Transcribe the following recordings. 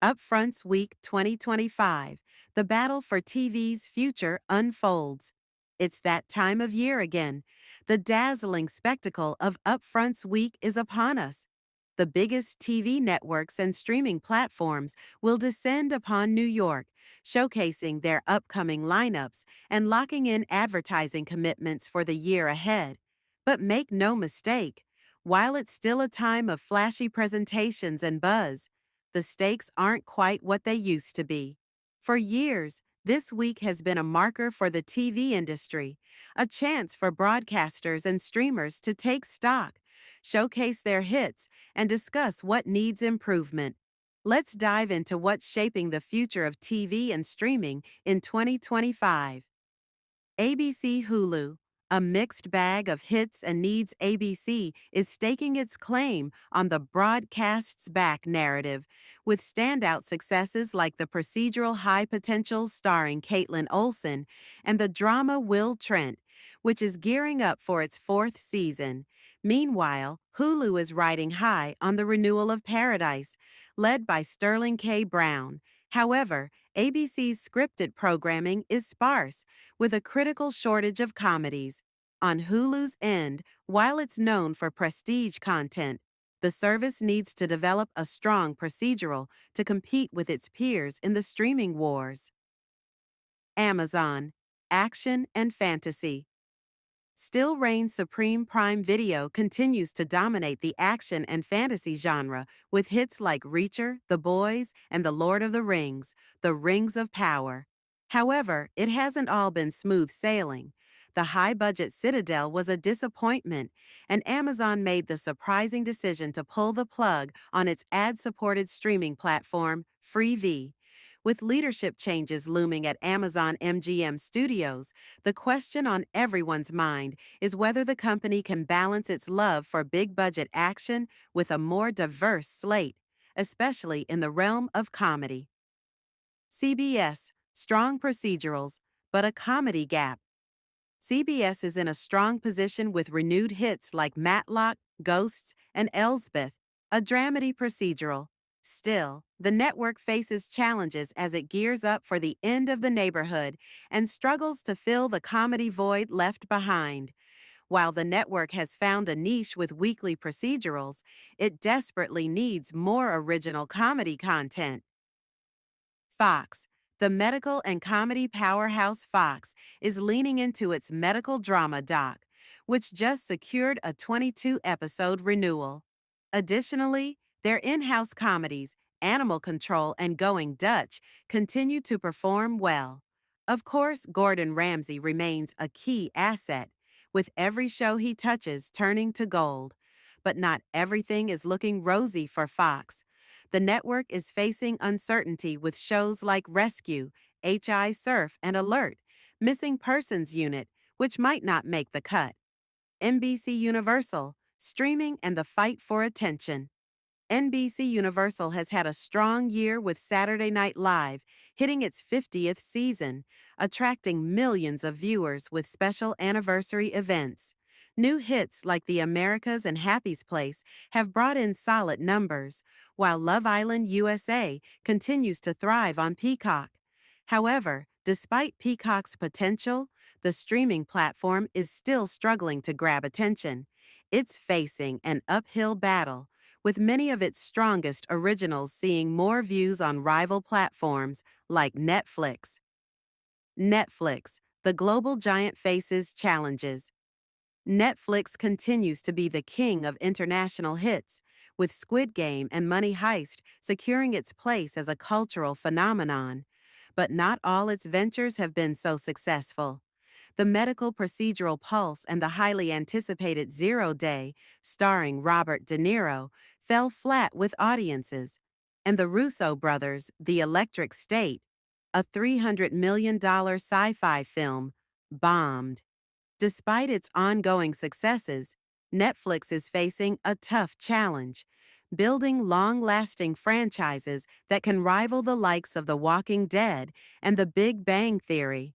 Upfront's Week 2025, the battle for TV's future unfolds. It's that time of year again. The dazzling spectacle of Upfront's Week is upon us. The biggest TV networks and streaming platforms will descend upon New York, showcasing their upcoming lineups and locking in advertising commitments for the year ahead. But make no mistake, while it's still a time of flashy presentations and buzz, the stakes aren't quite what they used to be. For years, this week has been a marker for the TV industry, a chance for broadcasters and streamers to take stock, showcase their hits, and discuss what needs improvement. Let's dive into what's shaping the future of TV and streaming in 2025. ABC Hulu, a mixed bag of hits and needs. ABC is staking its claim on the broadcast's back narrative, with standout successes like the procedural High Potential starring Caitlin Olsen and the drama Will Trent, which is gearing up for its fourth season. Meanwhile, Hulu is riding high on the renewal of Paradise, led by Sterling K. Brown. However, ABC's scripted programming is sparse, with a critical shortage of comedies. On Hulu's end, while it's known for prestige content, the service needs to develop a strong procedural to compete with its peers in the streaming wars. Amazon, action and fantasy. Still reigns supreme. Prime Video continues to dominate the action and fantasy genre with hits like Reacher, The Boys, and The Lord of the Rings, The Rings of Power. However, it hasn't all been smooth sailing. The high-budget Citadel was a disappointment, and Amazon made the surprising decision to pull the plug on its ad-supported streaming platform, Freevee. With leadership changes looming at Amazon MGM Studios, the question on everyone's mind is whether the company can balance its love for big budget action with a more diverse slate, especially in the realm of comedy. CBS, strong procedurals, but a comedy gap. CBS is in a strong position with renewed hits like Matlock, Ghosts, and Elsbeth, a dramedy procedural. Still, the network faces challenges as it gears up for the end of the neighborhood and struggles to fill the comedy void left behind. While the network has found a niche with weekly procedurals, it desperately needs more original comedy content. Fox, the medical and comedy powerhouse Fox, is leaning into its medical drama doc, which just secured a 22-episode renewal. Additionally, their in-house comedies, Animal Control and Going Dutch, continue to perform well. Of course, Gordon Ramsay remains a key asset, with every show he touches turning to gold. But not everything is looking rosy for Fox. The network is facing uncertainty with shows like Rescue, HI Surf, and Alert, Missing Persons Unit, which might not make the cut. NBC Universal, streaming and the fight for attention. NBC Universal has had a strong year with Saturday Night Live, hitting its 50th season, attracting millions of viewers with special anniversary events. New hits like The Americas and Happy's Place have brought in solid numbers, while Love Island USA continues to thrive on Peacock. However, despite Peacock's potential, the streaming platform is still struggling to grab attention. It's facing an uphill battle, with many of its strongest originals seeing more views on rival platforms like Netflix. Netflix, the global giant faces challenges. Netflix continues to be the king of international hits, with Squid Game and Money Heist securing its place as a cultural phenomenon. But not all its ventures have been so successful. The medical procedural Pulse and the highly anticipated Zero Day, starring Robert De Niro, fell flat with audiences. And the Russo brothers' The Electric State, a $300 million sci-fi film, bombed. Despite its ongoing successes, Netflix is facing a tough challenge, building long-lasting franchises that can rival the likes of The Walking Dead and The Big Bang Theory.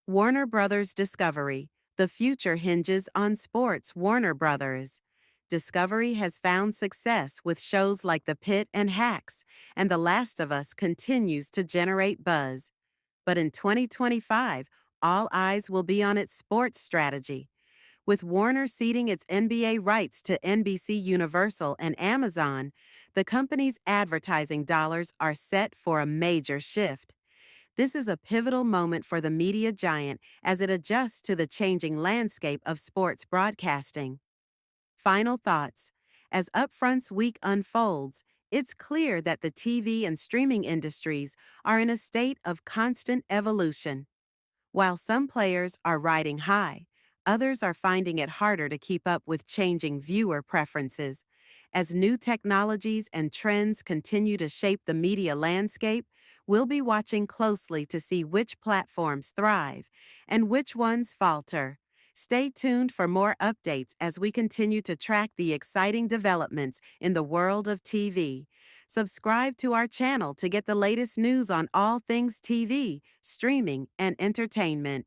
Warner Brothers Discovery, the future hinges on sports. Warner Brothers. Discovery has found success with shows like The Pit and Hacks, and The Last of Us continues to generate buzz. But in 2025, all eyes will be on its sports strategy. With Warner ceding its NBA rights to NBC Universal and Amazon, the company's advertising dollars are set for a major shift. This is a pivotal moment for the media giant as it adjusts to the changing landscape of sports broadcasting. Final thoughts. As Upfront's week unfolds, it's clear that the TV and streaming industries are in a state of constant evolution. While some players are riding high, others are finding it harder to keep up with changing viewer preferences. As new technologies and trends continue to shape the media landscape, we'll be watching closely to see which platforms thrive and which ones falter. Stay tuned for more updates as we continue to track the exciting developments in the world of TV. Subscribe to our channel to get the latest news on all things TV, streaming, and entertainment.